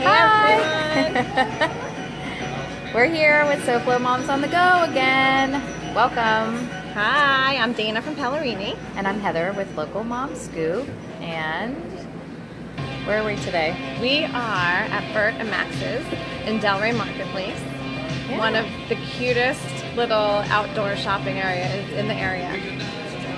Hi. We're here with SoFlo Moms on the go again. Welcome. Hi, I'm Dana from Pellerini. And I'm Heather with Local Mom Scoop. And where are we today? We are at Bert and Max's in Delray Marketplace. Yeah. One of the cutest little outdoor shopping areas in the area.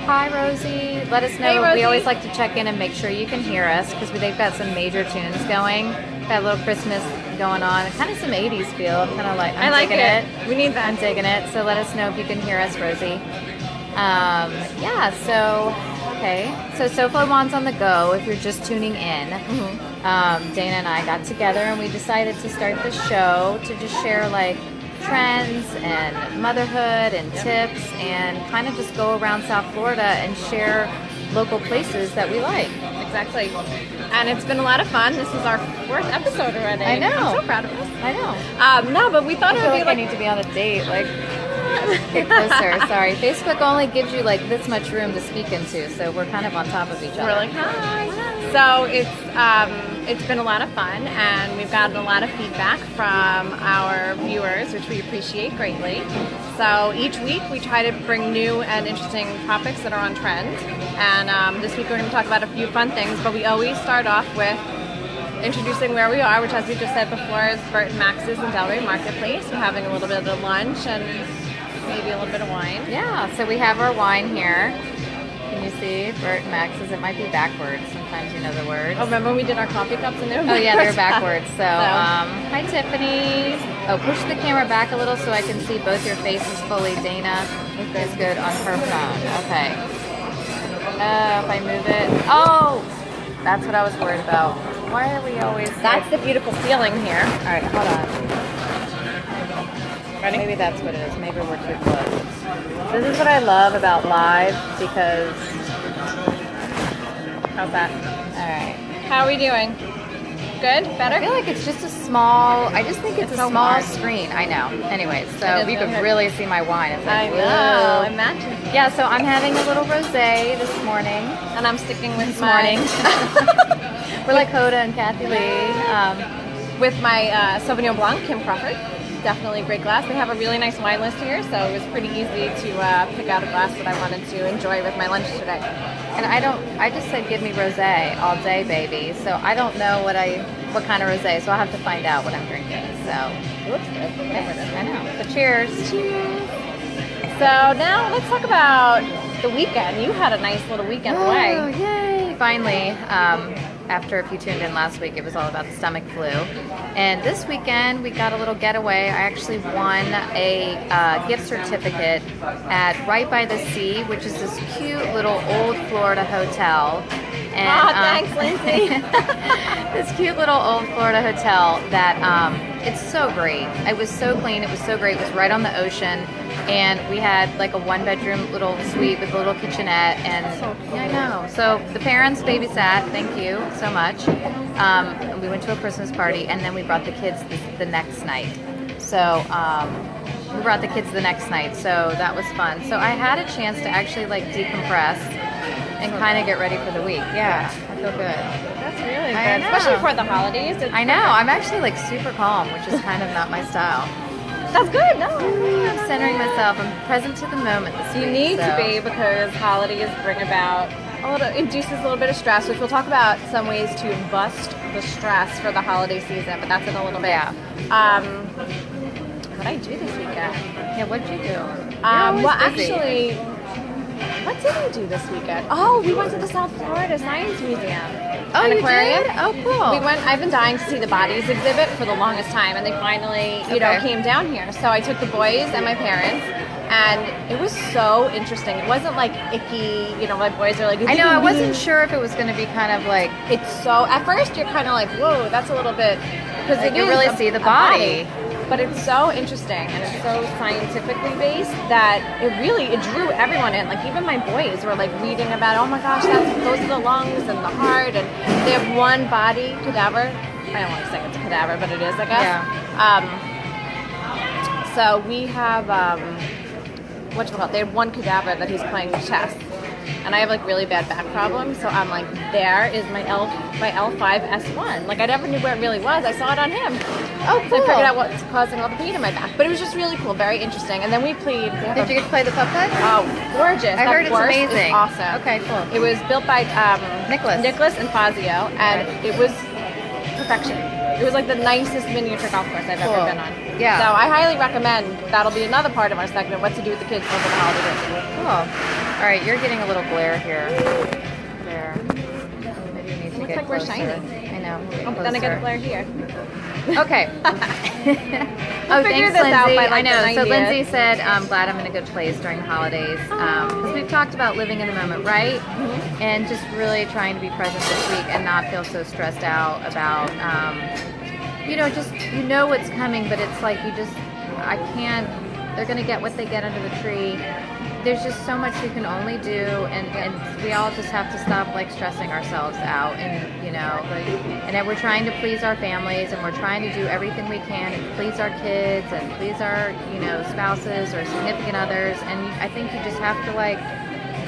Hi, Rosie. Let us know. Hey, Rosie. We always like to check in and make sure you can hear us because they've got some major tunes going. Got a little Christmas going on. Kind of some 80s feel. I'm kind of like, I like digging it. We need that. I'm digging it. So let us know if you can hear us, Rosie. So SoFlo Moms on the go, if you're just tuning in. Dana and I got together and we decided to start this show to just share like trends and motherhood and tips and kind of just go around South Florida and share local places that we like. Exactly. And it's been a lot of fun. This is our 4th episode already. I know. I'm so proud of us. I know. No, but we thought I it feel would like be I need to be on a date. Like, get closer. Sorry. Facebook only gives you like this much room to speak into, so we're kind of on top of each other. We're like, hi. So it's been a lot of fun, and we've gotten a lot of feedback from our viewers, which we appreciate greatly. So each week we try to bring new and interesting topics that are on trend. And this week we're going to talk about a few fun things, but we always start off with introducing where we are, which, as we just said before, is Bert and Max's in Delray Marketplace. We're having a little bit of lunch and maybe a little bit of wine. Yeah, so we have our wine here. Can you see Bert and Max's? It might be backwards. Sometimes you know the words. Oh, remember when we did our coffee cups and they were Oh yeah, they're backwards. So, So. Hi Tiffany. Oh, push the camera back a little so I can see both your faces fully. Dana is good on her phone. Okay. If I move it. Oh, that's what I was worried about. Why are we always? That's the beautiful ceiling here. All right, hold on. Ready? Maybe that's what it is. Maybe we're too close. This is what I love about live because. How's that? All right. How are we doing? Good? Better? I feel like it's just a small. I just think it's a so small hard. screen. I know. Anyways, It so is you really could hard. really see my wine. It's I like, know. whoa. Imagine. Yeah. So I'm having a little rosé this morning. And I'm sticking with This my morning. We're like Hoda and Kathy Lee. with my Sauvignon Blanc, Kim Crawford. Definitely a great glass. They have a really nice wine list here, so it was pretty easy to pick out a glass that I wanted to enjoy with my lunch today. And I just said give me rosé all day, baby. So I don't know what kind of rosé. So I'll have to find out what I'm drinking. So It looks good. I know. So cheers. Cheers. So now let's talk about the weekend. You had a nice little weekend Oh, away. yay! Finally, after if you tuned in last week, it was all about the stomach flu. And this weekend, we got a little getaway. I actually won a gift certificate at Right by the Sea, which is this cute little old Florida hotel. And, Thanks, Lindsay. this cute little old Florida hotel that it's so great. It was so clean. It was so great. It was right on the ocean. And we had like a 1-bedroom little suite with a little kitchenette, and yeah, I know. So the parents babysat. Thank you so much. We went to a Christmas party, and then we brought the kids the next night. So we brought the kids the next night. So that was fun. So I had a chance to actually like decompress and kind of get ready for the week. Yeah, I feel good. That's really I good, know. especially for the holidays. I know. I'm actually like super calm, which is kind of not my style. That's good. No, I'm centering myself. I'm present to the moment this week. you need so. to be, because holidays bring about induces a little bit of stress, which we'll talk about some ways to bust the stress for the holiday season, but that's in a little bit. Yeah. What did I do this weekend? Yeah, what did you do? Well, actually, what did I do this weekend? Oh, we went to the South Florida Science Museum. Oh, and you aquarium. did? Oh, cool. We went. I've been dying to see the bodies exhibit for the longest time, and they finally, came down here. So I took the boys and my parents, and it was so interesting. It wasn't like icky. My boys are like. I know. I wasn't sure if it was going to be kind of like. It's so. At first, you're kind of like, whoa, that's a little bit, because Like you really see the body. But it's so interesting, and it's so scientifically based that it drew everyone in. Like even my boys were like reading about, oh my gosh, those are the lungs and the heart, and they have one body cadaver. I don't want to say it's a cadaver, but it is, I guess. Yeah. So we have they have one cadaver that he's playing chess. and I have like really bad back problems. So I'm like, there is my L5S1. Like I never knew where it really was. I saw it on him. Oh, So cool. I figured out what's causing all the pain in my back. But it was just really cool, very interesting. And then we played. Did you get to play the pup cut? Oh, gorgeous! I heard it's course is amazing. awesome. Okay, cool. It was built by Nicholas and Fazio, and it was perfection. It was like the nicest miniature golf course I've ever been on. Yeah. So I highly recommend. That'll be another part of our segment, what to do with the kids over the holidays. Cool. All right, you're getting a little glare here. There. Maybe you need to Looks get like we're closer. shiny. I know. Oh, but then I get a glare here. Okay. We'll figure thanks, this out Lindsay. by, like, I know. the So 90th. Lindsay said, "I'm glad I'm in a good place during holidays because we've talked about living in the moment, right? And just really trying to be present this week and not feel so stressed out about, just what's coming, but it's like I can't. They're gonna get what they get under the tree. There's just so much we can only do, and we all just have to stop like stressing ourselves out, and that we're trying to please our families, and we're trying to do everything we can and please our kids and please our spouses or significant others, and I think you just have to like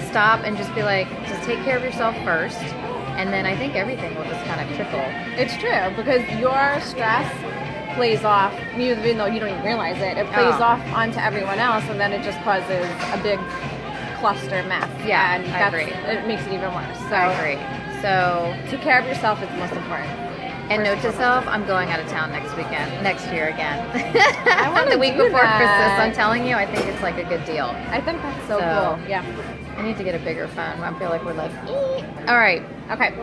stop and just be like, just take care of yourself first, and then I think everything will just kind of trickle. It's true, because your stress plays off, even though you don't even realize it, it plays off onto everyone else, and then it just causes a big cluster mess. Yeah, and I agree. It makes it even worse. So I agree. So take care of yourself is the most important. And note to self, I'm going out of town next year again. I want the week before that. Christmas. I'm telling you, I think it's like a good deal. I think that's so cool. Yeah. I need to get a bigger phone. I feel like we're like, all right. Okay.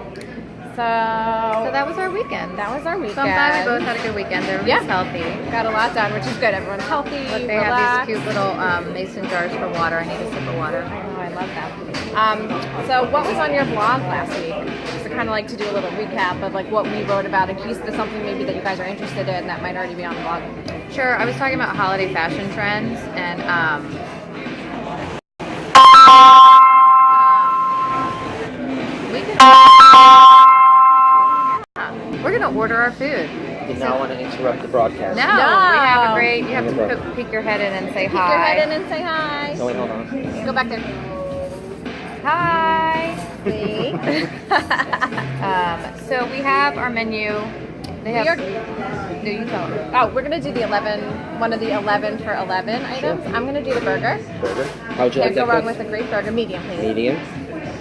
So that was our weekend. That was our weekend. So I'm glad we both had a good weekend. Everyone's healthy. Got a lot done, which is good. Everyone's healthy. Look, they have these cute little mason jars for water. I need a sip of water. I know, I love that. So what was on your blog last week? Just to kind of like to do a little recap of like what we wrote about in case there's something maybe that you guys are interested in that might already be on the blog. Sure. I was talking about holiday fashion trends and we're gonna order our food. Did not want to interrupt the broadcast. No, we have a great. You have to peek your head in and say hi. Peek your head in and say hi. No, wait, hold on. Go back there. Hi. See? So we have our menu. They have. Do you tell them? Oh, we're gonna do one of the 11 for 11 items. I'm gonna do the burger. Burger. How would you like Can't go that? wrong with a great burger. Medium, please. Medium.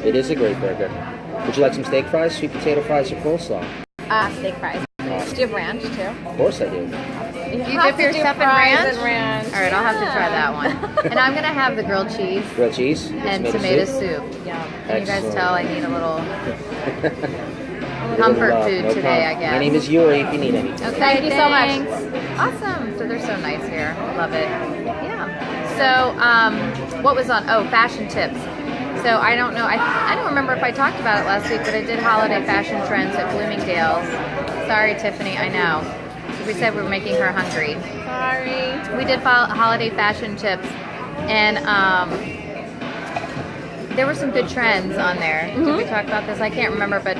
It is a great burger. Would you like some steak fries, sweet potato fries, or coleslaw? Steak fries. Do you have ranch too? Of course I do. You dip your stuff in ranch? All right, I'll have to try that one. And I'm gonna have the grilled cheese. Grilled cheese and tomato soup. Yeah. Can you guys tell I need a little comfort food no today, problem. I guess. My name is Yuri if you need anything. Okay, Thank you so much. Awesome. So they're so nice here. Love it. Yeah. So what was on? Oh, fashion tips. So I don't know. I don't remember if I talked about it last week, but I did holiday fashion trends at Bloomingdale's. Sorry, Tiffany. I know. We said we were making her hungry. Sorry. We did holiday fashion tips, and there were some good trends on there. Did we talk about this? I can't remember, but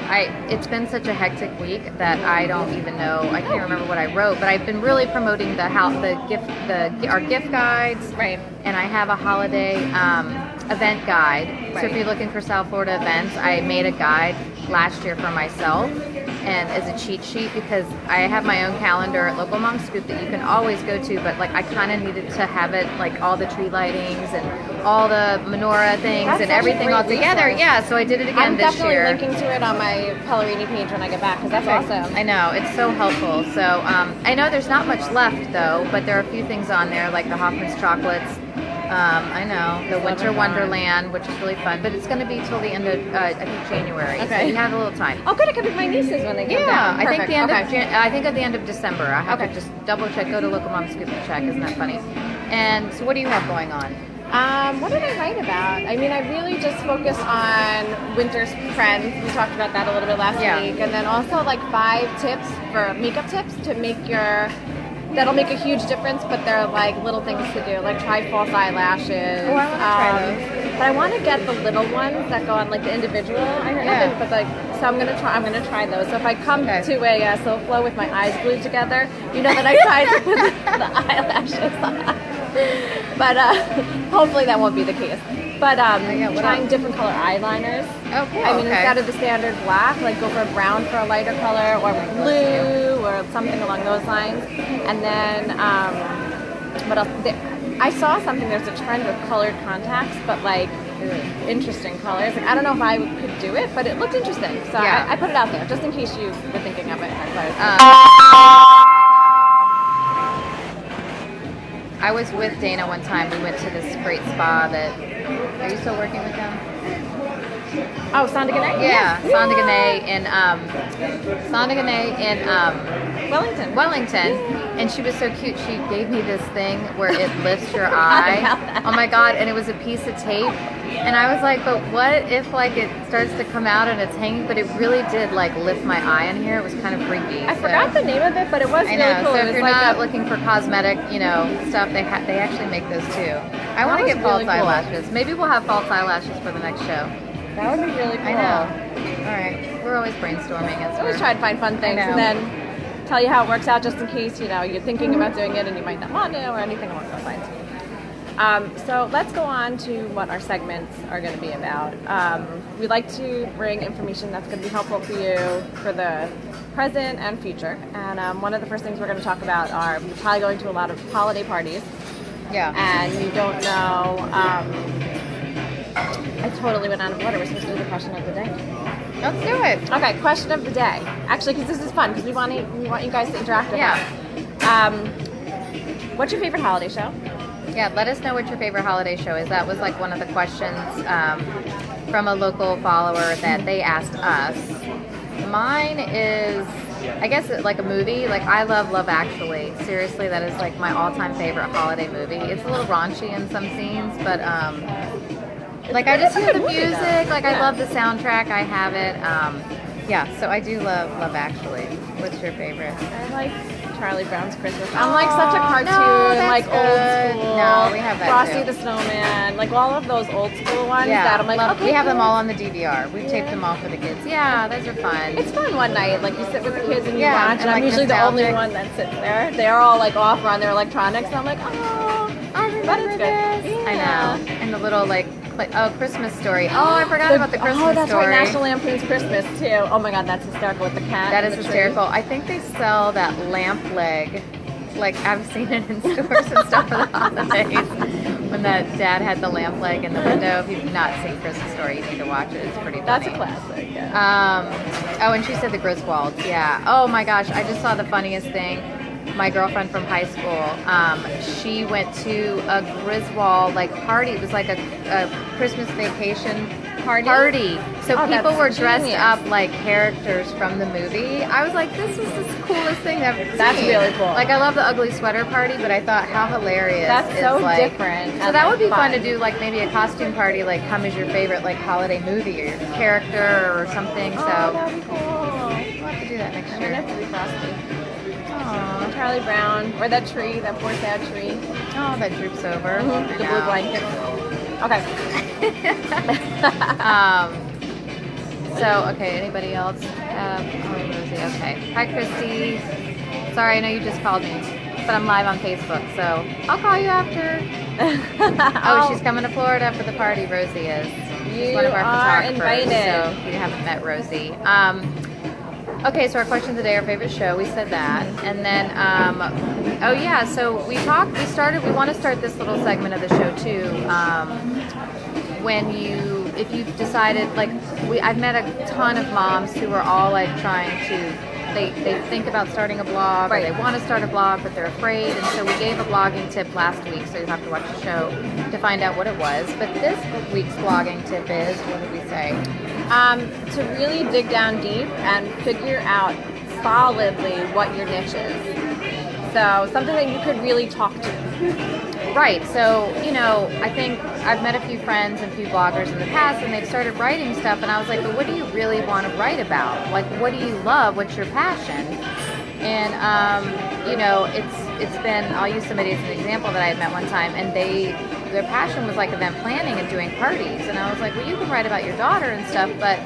it's been such a hectic week that I don't even know. I can't remember what I wrote, but I've been really promoting our gift guides. Right. And I have a holiday event guide. Right. So if you're looking for South Florida events, I made a guide last year for myself and as a cheat sheet because I have my own calendar at Local Mom Scoop that you can always go to, but like I kind of needed to have it like all the tree lightings and all the menorah things and everything all together. Resource. Yeah, so I did it again this year. I'm definitely linking to it on my Pellerini page when I get back because that's awesome. I know, it's so helpful. So I know there's not much left though, but there are a few things on there like the Hoffman's chocolates. I know, the Winter Wonderland, which is really fun, but it's going to be till the end of, I think, January. Okay. So you have a little time. Oh, good. I can pick my nieces when they come down. Yeah, I think Perfect. I think at the end of December. I have to just double check. Go to Local Mom Scoop and check. Isn't that funny? And so, what do you have going on? What did I write about? I mean, I really just focused on winter's trends. We talked about that a little bit last week, and then also like 5 tips for makeup tips to make that'll make a huge difference, but they're like little things to do, like try false eyelashes. Oh, I want to try those. But I want to get the little ones that go on like the individual. I haven't, but like, so I'm gonna try those. So if I come to a SoFlo with my eyes glued together, you know that I tried to put the eyelashes on. But hopefully that won't be the case. But what trying else? different color eyeliners. Oh, cool. I mean, okay. instead of the standard black, like go for a brown for a lighter color, or blue, or something along those lines. And then, what else? I saw something, there's a trend with colored contacts, but like interesting colors. Like, I don't know if I could do it, but it looked interesting. So Yeah. I put it out there, just in case you were thinking of it. I was with Dana one time. We went to this great spa that. Are you still working with them? Oh, Sondigane? Yeah, Sondigane in Wellington. Wellington, and she was so cute. She gave me this thing where it lifts your eye. about that. Oh my god! And it was a piece of tape, and I was like, but what if like it starts to come out and it's hanging? But it really did like lift my eye in here. It was kind of freaky. I forgot the name of it, but it was I really know. cool. So It if was you're like not a- looking for cosmetic, stuff, they actually make those too. I want to was get false really cool. eyelashes. Maybe we'll have false eyelashes for the next show. that would be really cool. I know. All right, we're always brainstorming. I always try to find fun things know. and then tell you how it works out, just in case you're thinking about doing it and you might not want to, or anything along those lines. So let's go on to what our segments are going to be about. We like to bring information that's going to be helpful for you for the present and future. And one of the first things we're going to talk about are we're probably going to a lot of holiday parties, Yeah. and you don't know. I totally went out of order. We're supposed to do the question of the day. Let's do it. Okay, question of the day. Actually, because this is fun, because we want you guys to interact with Yeah. us. What's your favorite holiday show? Yeah, let us know what your favorite holiday show is. That was like one of the questions from a local follower that they asked us. Mine is, I guess, like a movie. Like, I love Love Actually. Seriously, that is like my all-time favorite holiday movie. It's a little raunchy in some scenes, but like I just hear the music. Like, I love the soundtrack. I have it. Yeah, so I do love Love Actually. What's your favorite? I like Charlie Brown's Christmas. I'm like such a cartoon, no, that's like good. old school. No, we have that Frosty too. the Snowman, like all of those old school ones Yeah, that I'm like, okay, we have them cool. all on the DVR. We've taped them all for the kids. Yeah, those are fun. It's fun one night, like you sit with the kids and you Yeah, watch, and, and I'm like, usually the only nostalgic. one that sits there. They're all like off on their electronics, and I'm like, oh, I but remember it's this. good. I Yeah. know. And the little Christmas Story. Oh, I forgot about the Christmas Oh, that's Story. right, National Lampoon's Christmas too. Oh my God, that's hysterical with the cat. That and is the hysterical. tree. I think they sell that lamp leg. Like, I've seen it in stores and stuff for the holidays. When that dad had the lamp leg in the window. If you've not seen Christmas Story, you need to watch it. It's pretty funny. That's a classic. Yeah. Oh, and she said the Griswolds. Yeah. Oh my gosh, I just saw the funniest thing. My girlfriend from high school, she went to a Griswold party. It was like a Christmas vacation party. So Oh, people that's were dressed genius. up like characters from the movie. I was like, this is the coolest thing I've ever That's seen. really cool. Like, I love the ugly sweater party, but I thought how hilarious. That's is, so like, different. So and, that would be fun fun to do, like maybe a costume party, like come as your favorite holiday movie or your character or something. Oh, So that'd be cool. we'll have to do that next I'm gonna year. have to be Frosty. Aw. Charlie Brown, or that tree, that poor sad tree. Oh, that droops over. The blue I know. blanket. Okay. Okay, anybody else? Rosie, okay. Hi, Christy. Sorry, I know you just called me, but I'm live on Facebook, so I'll call you after. Oh, she's coming to Florida for the party, Rosie is. She's one of our are photographers, invited. so if you haven't met Rosie. Okay, so our question today, our favorite show, we said that. And then, oh yeah, so we want to start this little segment of the show too. If you've decided, I've met a ton of moms who are all trying to, they think about starting a blog, Right. or they want to start a blog, but they're afraid. And so we gave a blogging tip last week, so you have to watch the show to find out what it was. But this week's blogging tip is, what did we say? To really dig down deep and figure out solidly what your niche is. So something that you could really talk to. Right. So, I think I've met a few friends and a few bloggers in the past, and they've started writing stuff, and I was like, but what do you really want to write about? Like, what do you love? What's your passion? And, it's been, I'll use somebody as an example that I had met one time, and their passion was like event planning and doing parties. And I was like, well, you can write about your daughter and stuff, but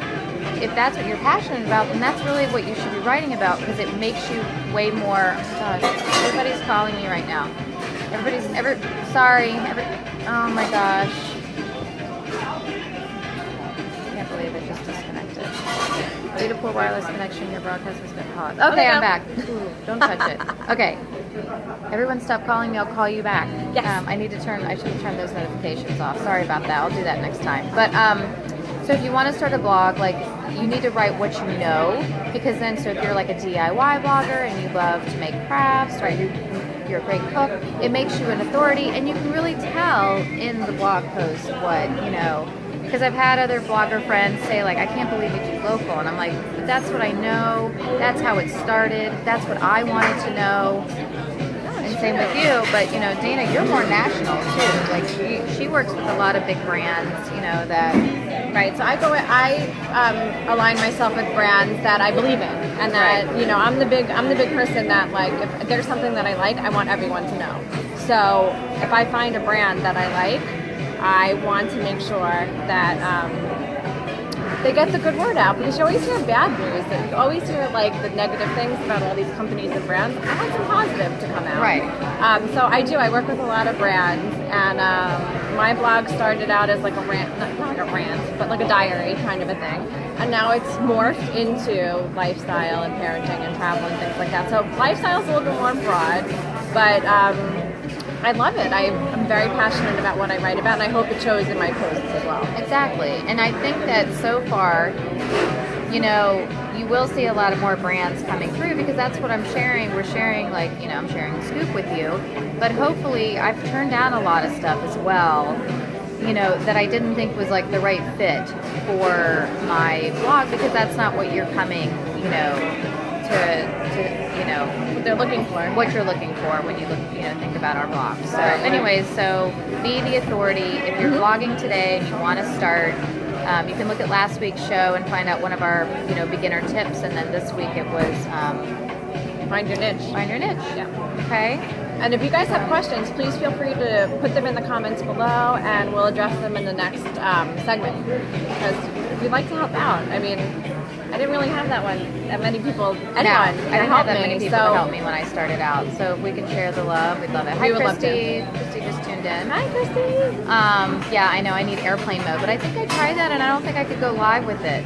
if that's what you're passionate about, then that's really what you should be writing about, because it makes you way more, gosh, everybody's calling me right now. Sorry. Oh my gosh. I can't believe it just disconnected. Due to poor wireless connection, your broadcast has been paused. Okay, I'm back. Ooh, don't touch it. Okay. Everyone stop calling me. I'll call you back. Yes. I should have turned those notifications off. Sorry about that. I'll do that next time. But so if you want to start a blog, like you need to write what you know, because then, so if you're like a DIY blogger and you love to make crafts, right? You're a great cook. It makes you an authority, and you can really tell in the blog post what, you know, because I've had other blogger friends say like, I can't believe you do local, and I'm like, but that's what I know. That's how it started. That's what I wanted to know. And same with you, but you know, Dana, you're more national too. Like she works with a lot of big brands, you know, that. Right, so I align myself with brands that I believe in, and that you know I'm the big person that like if there's something that I like, I want everyone to know. So if I find a brand that I like, I want to make sure that they get the good word out, because you always hear bad news, and you always hear like the negative things about all these companies and brands. I want some positive to come out. Right. So I work with a lot of brands, and my blog started out as like a rant, not like a rant, but like a diary kind of a thing. And now it's morphed into lifestyle and parenting and travel and things like that. So lifestyle is a little bit more broad, but I love it. I'm very passionate about what I write about, and I hope it shows in my posts as well. Exactly. And I think that so far, you know, you will see a lot of more brands coming through, because that's what I'm sharing. We're sharing, like, you know, I'm sharing the scoop with you. But hopefully I've turned down a lot of stuff as well, you know, that I didn't think was like the right fit for my blog, because that's not what you're coming, you know, to you know, what you're looking for when you look, you know, think about our blog. So anyways, so be the authority. If you're blogging today and you want to start, you can look at last week's show and find out one of our, you know, beginner tips, and then this week it was Find your niche. Yeah. Okay. And if you guys have questions, please feel free to put them in the comments below, and we'll address them in the next segment, because we'd like to help out. I mean, I didn't really have that many people, anyone, I didn't have that many people so to help me when I started out. So if we can share the love, we'd love it. Hi, Christy. Christy just tuned in. Hi, Christy. Yeah, I know I need airplane mode, but I think I tried that, and I don't think I could go live with it.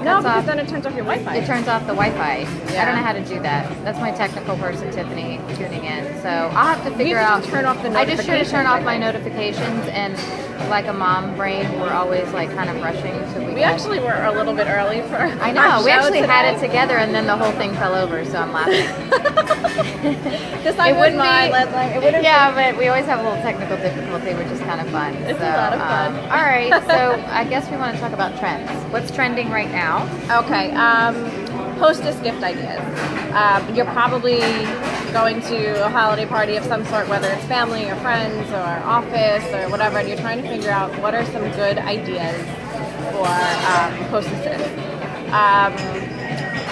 No, because then it turns off your Wi-Fi. It turns off the Wi-Fi. Yeah. I don't know how to do that. That's my technical person, Tiffany, tuning in. So I'll have to figure out. Turn off the I notifications. just should have turned off my notifications, and like a mom brain, we're always like kind of rushing to. We actually were a little bit early for. I know. We actually had it together, and then the whole thing fell over. So I'm laughing. Just like with my Yeah, but we always have a little technical difficulty, which is kind of fun. It's a lot of fun. All right, so I guess we want to talk about trends. What's trending right now? Okay, hostess gift ideas. You're probably going to a holiday party of some sort, whether it's family or friends or office or whatever, and you're trying to figure out what are some good ideas for hostesses.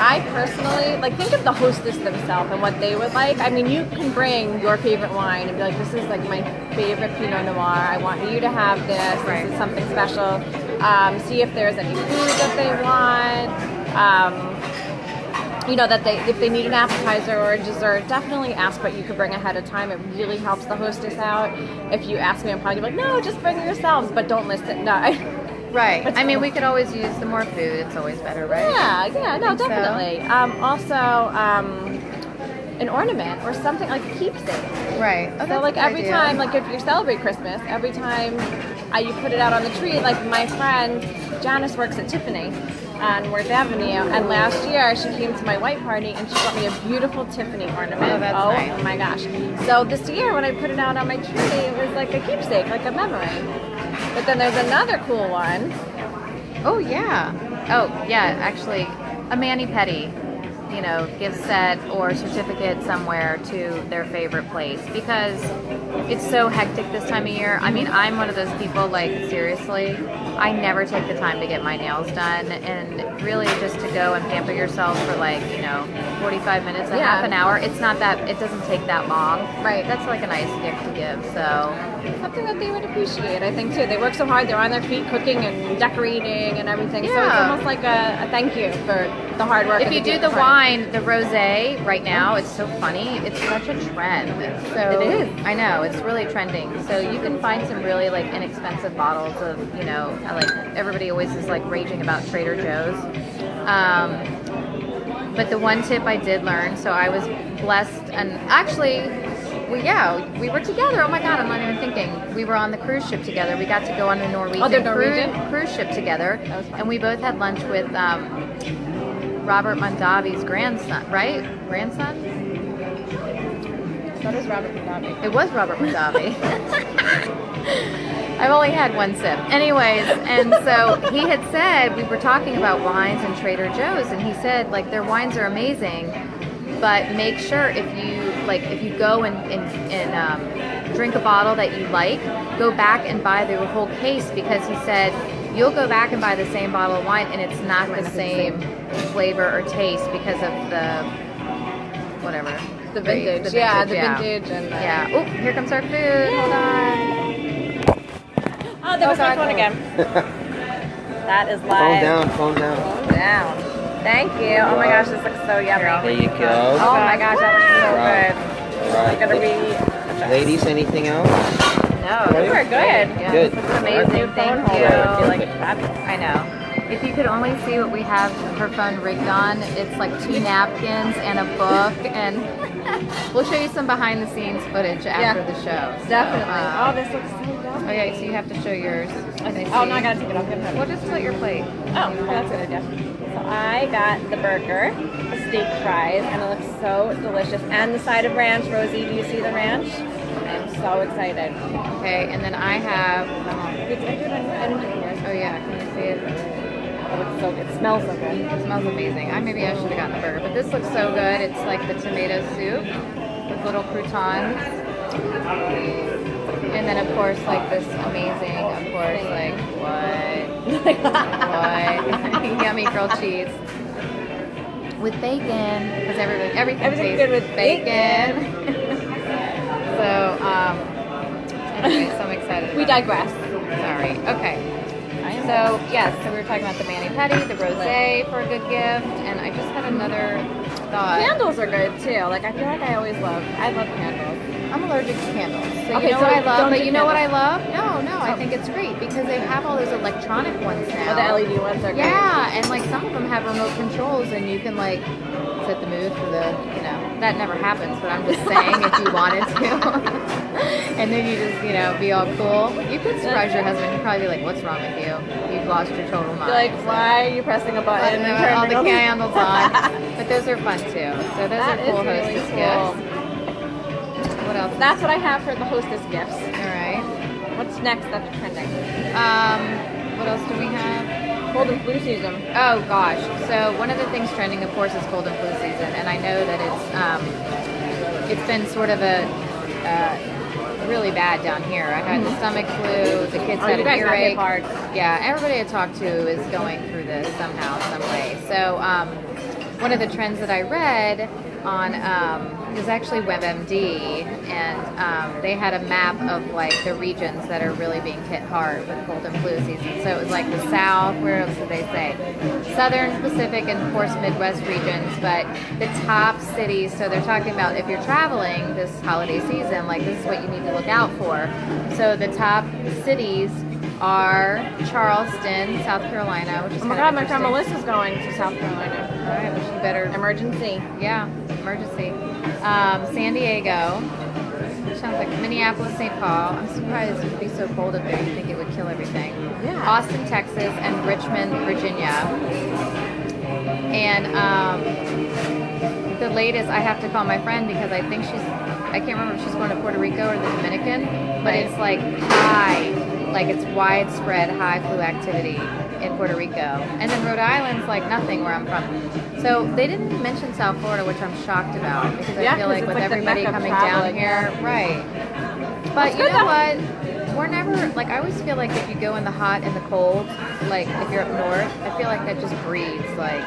I personally, like, think of the hostess themselves and what they would like. I mean, you can bring your favorite wine and be like, this is like my favorite Pinot Noir. I want you to have this. This is something special. See if there's any food that they want. You know, that if they need an appetizer or a dessert, definitely ask what you could bring ahead of time. It really helps the hostess out. If you ask me, I'm probably like, no, just bring it yourselves, but don't list it. No. Right. I mean, we could always use the more food. It's always better, right? Yeah, no, definitely. So? Also, an ornament or something like a keepsake. Right. Oh, so like every time, like if you celebrate Christmas, every time you put it out on the tree, like my friend Janice works at Tiffany on Worth Avenue, and last year she came to my white party and she got me a beautiful Tiffany ornament. Oh, that's nice. Oh my gosh. So this year when I put it out on my tree, it was like a keepsake, like a memory. But then there's another cool one. Oh, yeah. Oh, yeah, actually, a mani-pedi, you know, gift set or certificate somewhere to their favorite place, because it's so hectic this time of year. I mean, I'm one of those people, like, seriously, I never take the time to get my nails done, and really just to go and pamper yourself for, like, you know, 45 minutes, half an hour. It's not that, it doesn't take that long. Right. That's like a nice gift to give, so. Something that they would appreciate, I think, too. They work so hard, they're on their feet cooking and decorating and everything, so it's almost like a thank you for the hard work. If and you do the prep. wine, the rosé right now, it's so funny. It's such a trend. So It is. I know it's really trending. So you can find some really like inexpensive bottles of, you know, like everybody always is like raging about Trader Joe's. But the one tip I did learn, so I was blessed, and actually, we were together. Oh my God, I'm not even thinking. We were on the cruise ship together. We got to go on the Norwegian cruise ship together, That was fun. and we both had lunch with Robert Mondavi's grandson, right? Grandson? That is Robert Mondavi. It was Robert Mondavi. I've only had one sip. Anyways, and so he had said, we were talking about wines and Trader Joe's, and he said, like, their wines are amazing, but make sure if you go and drink a bottle that you like, go back and buy the whole case, because he said you'll go back and buy the same bottle of wine and it's not the same flavor or taste because of the whatever. The vintage. The vintage and yeah. Oh, here comes our food. Hold on. Oh, there was my God. phone again. That is Phone live. down, phone down. Phone down. Thank you. Oh my gosh, this looks so yummy. There you go. Oh my gosh, that looks so Right. good. Right. It's gonna be. Ladies, anything else? No, Good. you are good. Yeah, Good. this looks amazing. Thank you. I feel like fabulous. I know. If you could only see what we have her phone rigged on, it's like 2 napkins and a book, and we'll show you some behind the scenes footage after the show. So, Definitely. Oh, this looks so yummy. okay, so you have to show yours. Okay. Oh, no, I gotta take it off. Well, just put your plate. Oh, that's a good idea. So I got the burger, the steak fries, and it looks so delicious. And the side of ranch. Rosie, do you see the ranch? I'm so excited. Okay, and then I have. Oh Oh yeah, can you see it? it's so good. It smells so good. It smells amazing. Maybe I should have gotten the burger, but this looks so good. It's like the tomato soup with little croutons. And then, of course, like this amazing, of course, like what? Yummy grilled cheese with bacon, because everything Everything's tastes good with bacon. So, anyway, so I'm excited. We about it. digress. Sorry. Okay. So yes, so we were talking about the mani pedi, the rosé for a good gift, and I just had another thought. Candles are good too. Like I feel like I love candles. I'm allergic to candles. So Okay, you know so what I love? don't But do you know what I candles. love? No, I think it's great because they have all those electronic ones now. Oh, the LED ones are great. Yeah, and like some of them have remote controls and you can like set the mood for the, that never happens, but I'm just saying if you wanted to. And then you just, be all cool. You could surprise your husband. He'd probably be like, what's wrong with you? You've lost your total mind. You're like, why are you pressing a button and all turning the candles on. But those are fun too. So those That are cool is really hostess cool. gifts. What else? That's what I have for the hostess gifts. All right. What's next that's trending? What else do we have? Cold and flu season. Oh gosh. So one of the things trending, of course, is cold and flu season, and I know that it's been sort of a really bad down here. I had the stomach flu. The kids had you an guys got hit earache. hard. Yeah, everybody I talked to is going through this somehow, some way. So one of the trends that I read on is actually WebMD, and they had a map of like the regions that are really being hit hard with cold and flu season. So it was like the South, where else did they say? Southern, Pacific, and of course Midwest regions, but the top cities, so they're talking about if you're traveling this holiday season, like this is what you need to look out for. So the top cities are Charleston, South Carolina, which is Oh my God, my friend Melissa's going to South Carolina. All right, well, she better. Emergency. Yeah, emergency. San Diego, which sounds like Minneapolis, St. Paul. I'm surprised it would be so cold up there. You'd think it would kill everything. Yeah. Austin, Texas, and Richmond, Virginia. And the latest, I have to call my friend because I think I can't remember if she's going to Puerto Rico or the Dominican, but it's like it's widespread high flu activity in Puerto Rico. And then Rhode Island's like nothing where I'm from. So they didn't mention South Florida, which I'm shocked about because I feel like with it's like the everybody mecca of coming traveling, down here, right. But you know what? We're never, like, I always feel like if you go in the hot and the cold, like if you're up north, I feel like that just breeds like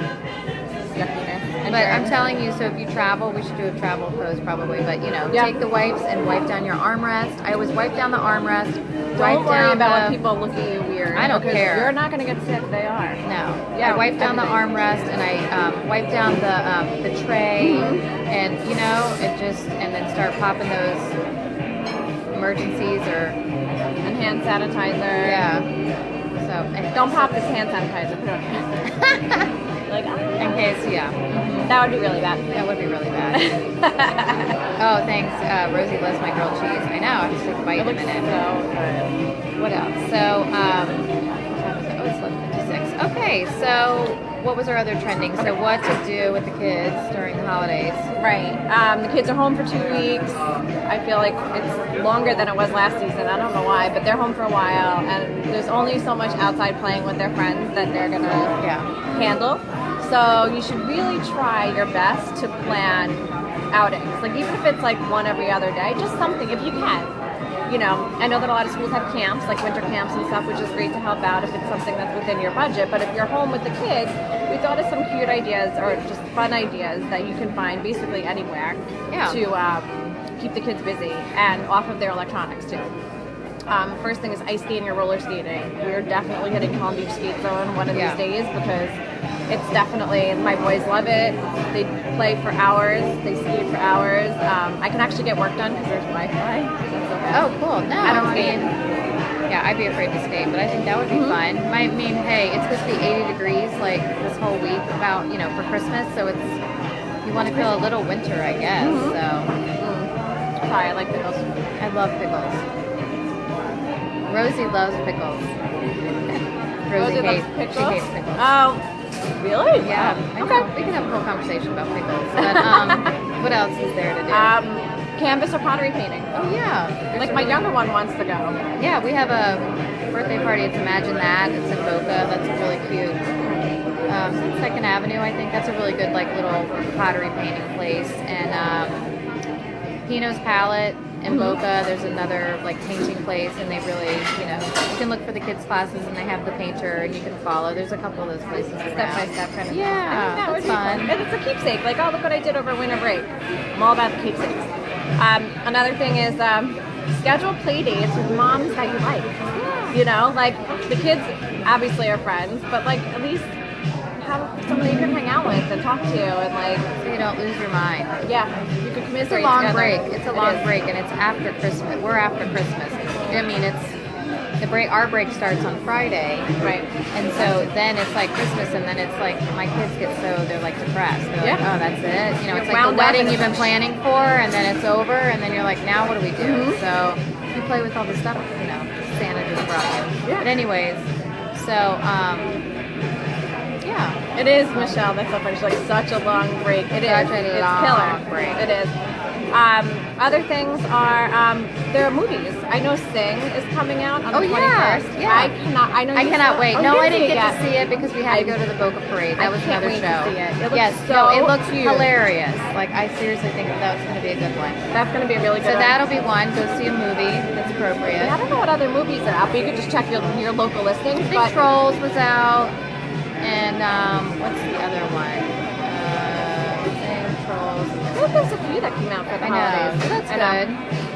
yuckiness. And But I'm telling you, so if you travel, we should do a travel pose probably. But Yeah. take the wipes and wipe down your armrest. I always wipe down the armrest. Don't worry about when people look at you weird. I don't because care. You're not going to get sick. They are. No. Yeah, I wipe down the everything. armrest and I wipe down the tray, and and then start popping those emergencies or And hand sanitizer. yeah. So and Don't pop this hand sanitizer. Put it on your hand. Like, in case that would be really bad. that would be really bad. Oh, thanks. Rosie loves my grilled cheese. I know. I have to take a bite It in a looks minute. so good. What else? So, what time is it? Oh, it's 11:56. Okay, so what was our other trending? So, what to do with the kids during the holidays? Right. The kids are home for 2 weeks. I feel like it's longer than it was last season. I don't know why, but they're home for a while, and there's only so much outside playing with their friends that they're gonna handle. So you should really try your best to plan outings. Like even if it's like one every other day, just something if you can. I know that a lot of schools have camps, like winter camps and stuff, which is great to help out if it's something that's within your budget. But if you're home with the kids, we thought of some cute ideas or just fun ideas that you can find basically anywhere to keep the kids busy and off of their electronics too. First thing is ice skating or roller skating. We're definitely hitting Palm Beach Skate Zone one of these days because it's definitely, my boys love it. They play for hours, they skate for hours. I can actually get work done because there's Wi-Fi. That's so bad. Oh, cool. No, I don't skate. I'd be afraid to skate, but I think that would be fun. I mean, hey, it's supposed to be 80 degrees like this whole week about, for Christmas, so you want to feel a little winter, I guess. So, Sorry, I like pickles. I love pickles. Rosie loves pickles. Rosie loves hates, pickles? she hates pickles. Oh, really? Yeah. I know. Okay. We can have a whole conversation about pickles. But what else is there to do? Canvas or pottery painting. Oh yeah. Like my younger one wants to go. Yeah, we have a birthday party. It's Imagine That. It's in Boca. That's really cute. Second Avenue, I think that's a really good little pottery painting place. And Pino's Palette in Boca. There's another painting place, and they really, you can look for the kids' classes, and they have the painter, and you can follow. There's a couple of those places Step by step kind of. Yeah, I think that would that's be fun. And it's a keepsake. Like, oh, look what I did over winter break. I'm all about the keepsakes. Another thing is schedule play dates with moms that you like. The kids obviously are friends, but at least have somebody you can hang out with and talk to, and so you don't lose your mind. you can commiserate. It's a long together. break. It's a long is. break, and it's after Christmas. We're after Christmas. I mean, it's the break. Our break starts on Friday, Right. and so then it's like Christmas, and then it's like my kids get they're depressed. They're like, oh, that's it. It's like the wound up wedding in you've been planning for, and then it's over, and then you're like, now what do we do? So you play with all the stuff, Santa just brought you. Yeah. But anyways, so It is, Michelle. That's so funny. She's such a long break. It is. Such a It's long killer. break. It is. Other things are there are movies. I know Sing is coming out on the 21st. yeah. I cannot wait. Oh, No, you I didn't see it get yet. to see it because we had to go to the Boca Parade. That was can't another wait to show. see it. It looks Yes, so no, it looks cute. hilarious. I seriously think that was going to be a good one. That's going to be a really good So one. that'll be one. Go see a movie that's appropriate. I don't know what other movies are out, but you can just check your local listings. I think Trolls was out, and what's the other one? Trolls. I think there's a few that came out for the I know. holidays. So that's good.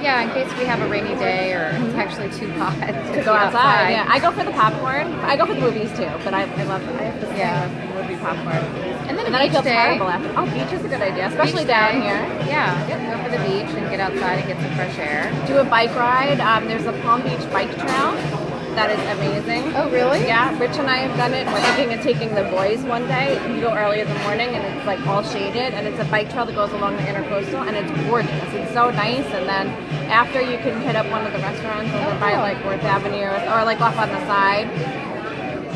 Yeah, in case we have a rainy day or it's actually too hot To go outside. Yeah, I go for the popcorn. I go for the movies too, but I love I have to say movie popcorn. And then I beach feel day. terrible after. Oh, beach is a good idea, especially Beach down day. here. Yeah, go for the beach and get outside and get some fresh air. Do a bike ride. There's a Palm Beach bike trail that is amazing. Oh, really? Yeah, Rich and I have done it. We're thinking of taking the boys one day. You go early in the morning and it's all shaded, and it's a bike trail that goes along the intercoastal, and it's gorgeous. It's so nice. And then after you can hit up one of the restaurants over by Worth Avenue or off on the side.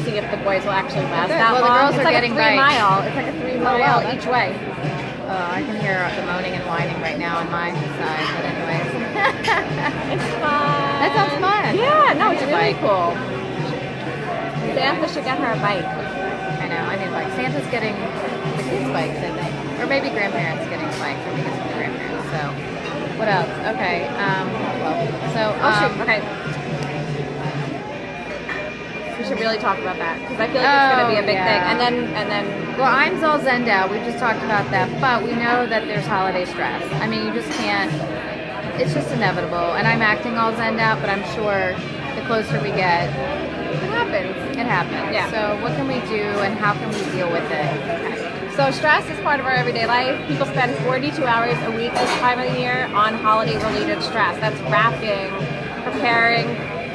See if the boys will actually last Good. that Well, the long. girls It's are like getting a 3 bikes. mile. It's like a 3 mile wow. each way. I can hear the moaning and whining right now on my side, but anyways. It's fun. That sounds fun. Yeah, no, I it's need a really bike. cool. Santa should get her a bike. I know, I need a bike. Santa's getting the kids' bikes, I think. Or maybe grandparents getting bikes. I think it's for the grandparents. So, what else? Okay. Okay. We should really talk about that because I feel like it's going to be a big thing. And then. Well, I'm all zenned out. We just talked about that, but we know that there's holiday stress. I mean, you just can't. It's just inevitable, and I'm acting all zenned out, but I'm sure the closer we get, It happens. it happens. Yeah. So what can we do, and how can we deal with it? Okay. So stress is part of our everyday life. People spend 42 hours a week this time of the year on holiday-related stress. That's wrapping, preparing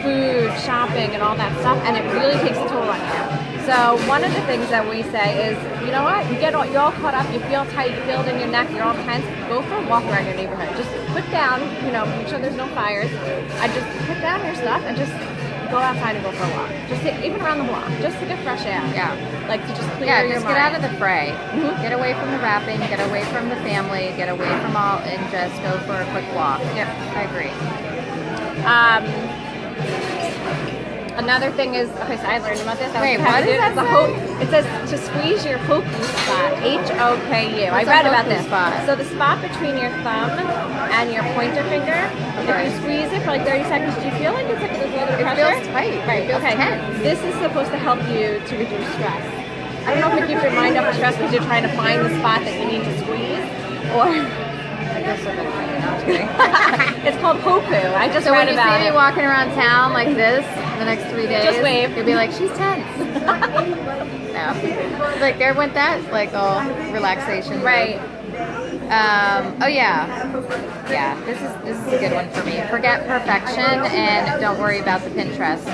food, shopping, and all that stuff, and it really takes a toll on you. So one of the things that we say is, you know what, you're all caught up, you feel tight, you feel it in your neck, you're all tense, go for a walk around your neighborhood. Just put down, make sure there's no fires. I just put down your stuff and just go outside and go for a walk. Just even around the block, just to get fresh air. Yeah. Like to just clear your just mind. get out of the fray. Get away from the wrapping, get away from the family, get away from all, and just go for a quick walk. Yeah. I agree. Another thing is, okay, so I learned about this. Wait, what does that say? It says to squeeze your hoku spot, H-O-K-U. I What's read a about hoku this. spot? So the spot between your thumb and your pointer finger, Okay. if you squeeze it for like 30 seconds, do you feel like it's like there's a little It pressure? feels tight. Right, It feels okay. tense. This is supposed to help you to reduce stress. I don't know if it keeps your mind off of stress because you're trying to find the spot that you need to squeeze, or... I guess I'm not kidding. It's called hoku. I just So read when you about see it. me walking around town like this the next 3 days, Just wave. you'll be like, she's tense. No. Like there went that like all relaxation. Right. Oh yeah. Yeah, this is a good one for me. Forget perfection and don't worry about the Pinteresting.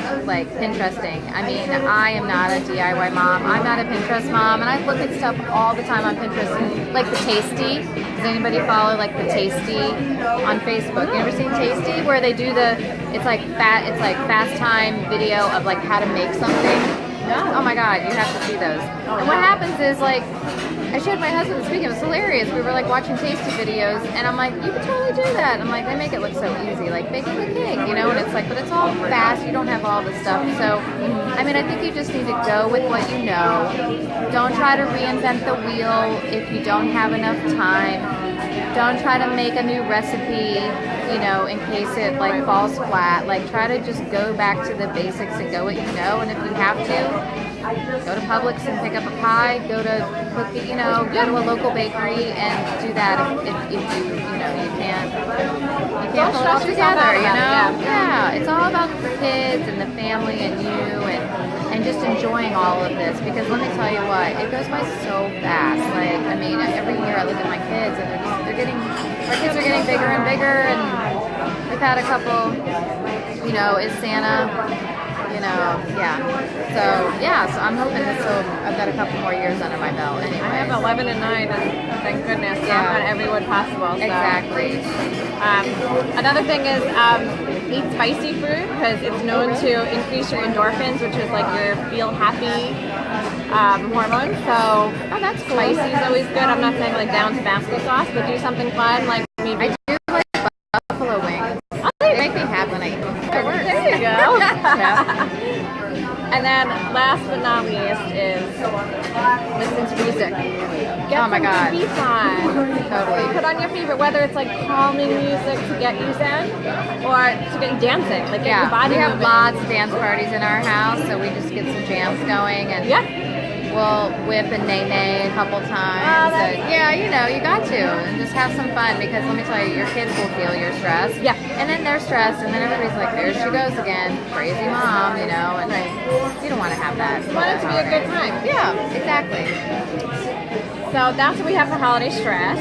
I mean, I am not a DIY mom. I'm not a Pinterest mom, and I look at stuff all the time on Pinterest, like the Tasty. Does anybody follow like the Tasty on Facebook? You ever seen Tasty where they do it's like fast time video of like how to make something? No. Oh my God, you have to see those. And what happens is like, I showed my husband this weekend. It was hilarious. We were like watching Tasty videos, and I'm like, you could totally do that. I'm like, they make it look so easy, like baking a cake, And it's like, but it's all fast. You don't have all the stuff. So, I mean, I think you just need to go with what you know. Don't try to reinvent the wheel if you don't have enough time. Don't try to make a new recipe, in case it like falls flat. Like try to just go back to the basics and go what you know. And if you have to, go to Publix and pick up a pie. Go to cookie, go to a local bakery and do that if you can't pull it all stress yourself together. out about it, Yeah, it's all about the kids and the family and you and just enjoying all of this, because let me tell you what, it goes by so fast. Like, I mean, every year I look at my kids and our kids are getting bigger and bigger, and we've had a couple, is Santa, so I'm hoping I've got a couple more years under my belt anyway. I have 11 and 9, and thank goodness, knock on every wood possible. So. Exactly. Another thing is eat spicy food, because it's known to increase your endorphins, which is like your feel happy hormone. So That's cool. spicy is always good. I'm not saying like down Tabasco sauce, but do something fun like maybe. I do like buffalo wings. They make me happy when I eat them. It works. There you go. Yeah. And then last but not least is listen to music. Get Oh my some God. good beats on. Totally. Put on your favorite, whether it's like calming music to get you zen, or to get you dancing, like get your body we have moving. lots of dance parties in our house, so we just get some jams going, and we'll whip and nay a couple times. And you got to, and just have some fun, because let me tell you, your kids will feel your stress. Yeah. And then they're stressed, and then everybody's like, there she goes again, crazy mom, and you don't want to have that. You want it to be a good time. Yeah, exactly. So that's what we have for holiday stress.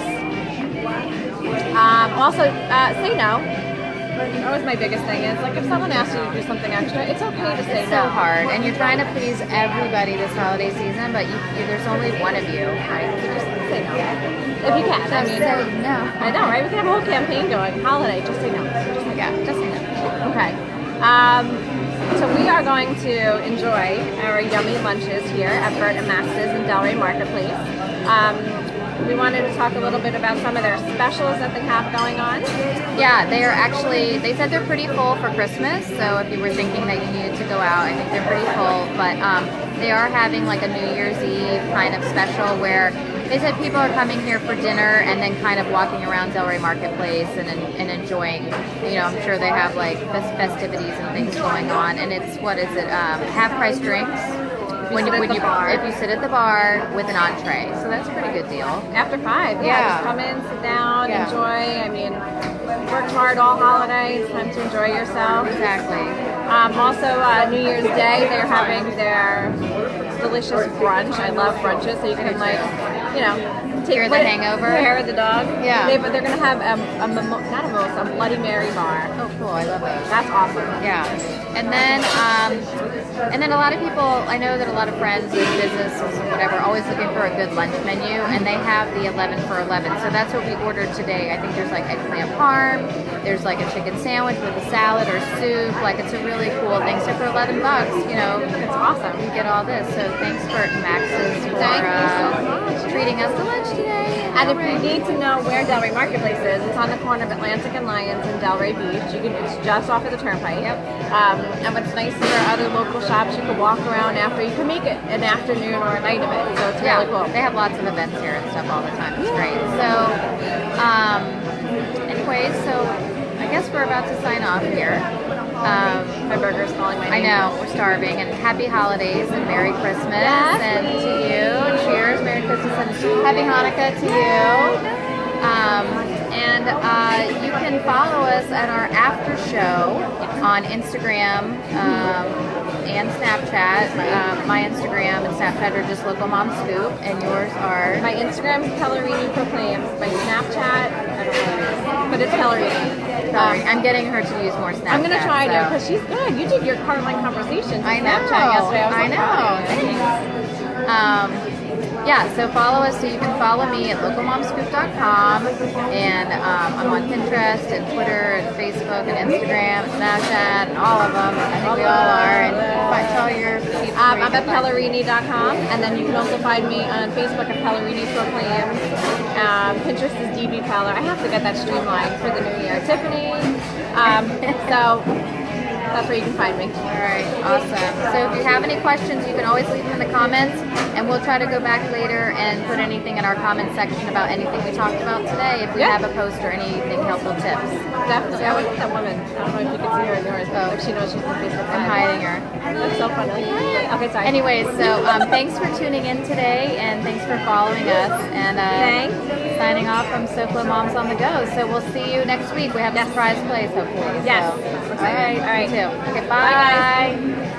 Also, say no. That was my biggest thing, is like if someone asks you to do something extra, it's okay to say It's no. so hard, and you're trying to please everybody this holiday season, but there's only one of you, right? You just Say no. If you can. I mean, say no. I know, right? We can have a whole campaign going. Holiday, just say no. Just say no. Okay. So we are going to enjoy our yummy lunches here at Burt and Max's in Delray Marketplace. We wanted to talk a little bit about some of their specials that they have going on. Yeah, they said they're pretty full for Christmas, so if you were thinking that you needed to go out, I think they're pretty full, but they are having like a New Year's Eve kind of special where They said people are coming here for dinner and then kind of walking around Delray Marketplace and enjoying. You know, I'm sure they have like festivities and things going on. And it's what is it? Half price drinks. If you sit at the bar with an entree, so that's a pretty good deal. After 5, Yeah. just come in, sit down, Yeah. enjoy. I mean, worked hard all holidays, time to enjoy yourself. Exactly. Also, New Year's Day, they're having their delicious brunch. I love brunches, so you can like, you know, Cure the hangover. Hair of the dog. Yeah. They're gonna have a Bloody Mary bar. Oh, cool. I love those. That's awesome. Yeah, and then a lot of people, I know that a lot of friends in businesses or whatever are always looking for a good lunch menu, and they have the 11 for 11. So that's what we ordered today. I think there's like eggplant parm, there's like a chicken sandwich with a salad or soup. Like it's a really cool thing. So for $11, you know, It's awesome. you get all this. So thanks for Max's for Thank you so much. treating us to lunch today. And if you need to know where Delray Marketplace is, it's on the corner of Atlantic and Lyons in Delray Beach. It's just off of the turnpike. Yep. And what's nice is there are other local shops you can walk around after. You can make it an afternoon or a night of it, so it's really cool. They have lots of events here and stuff all the time. It's great. So, anyways, so I guess we're about to sign off here. My burger's calling my I name. know, we're starving. And happy holidays and Merry Christmas. Yes, and to you. Cheers, Merry Christmas and Happy Hanukkah to you. And you can follow us at our after show on Instagram and Snapchat. My Instagram and Snapchat are just Local Mom Scoop, and yours are. My Instagram is Pellerini Proclaims. My Snapchat, I don't know what it is, but it's Pellerini. I'm getting her to use more Snapchat. I'm gonna try to so. because she's good. You did your Carline conversations. I know. Snapchat yesterday. I so know. proud of you. Thanks. Yeah, so follow us. So you can follow me at localmomscoop.com, and I'm on Pinterest and Twitter and Facebook and Instagram and Snapchat and all of them. I think we all are. And tell your people. I'm at Pellerini.com, and then you can also find me on Facebook at Pellerini Proclaims. Pinterest is DB Peller. I have to get that streamlined for the new year. Tiffany. So that's where you can find me. All right, awesome. So if you have any questions, you can always leave them in the comments, and we'll try to go back later and put anything in our comment section about anything we talked about today. If we have a post or anything helpful tips. Definitely. I look at that woman. I don't know if you can see her in yours, but she knows she's on Facebook. I'm hiding her. That's so funny. Like, hey. Okay, sorry. Anyways, so thanks for tuning in today, and thanks for following us. And Thanks. signing off from SoFlo Moms on the Go. So we'll see you next week. We have a surprise place, hopefully. Yes. So, all right. All right. You too. Okay, Bye, bye.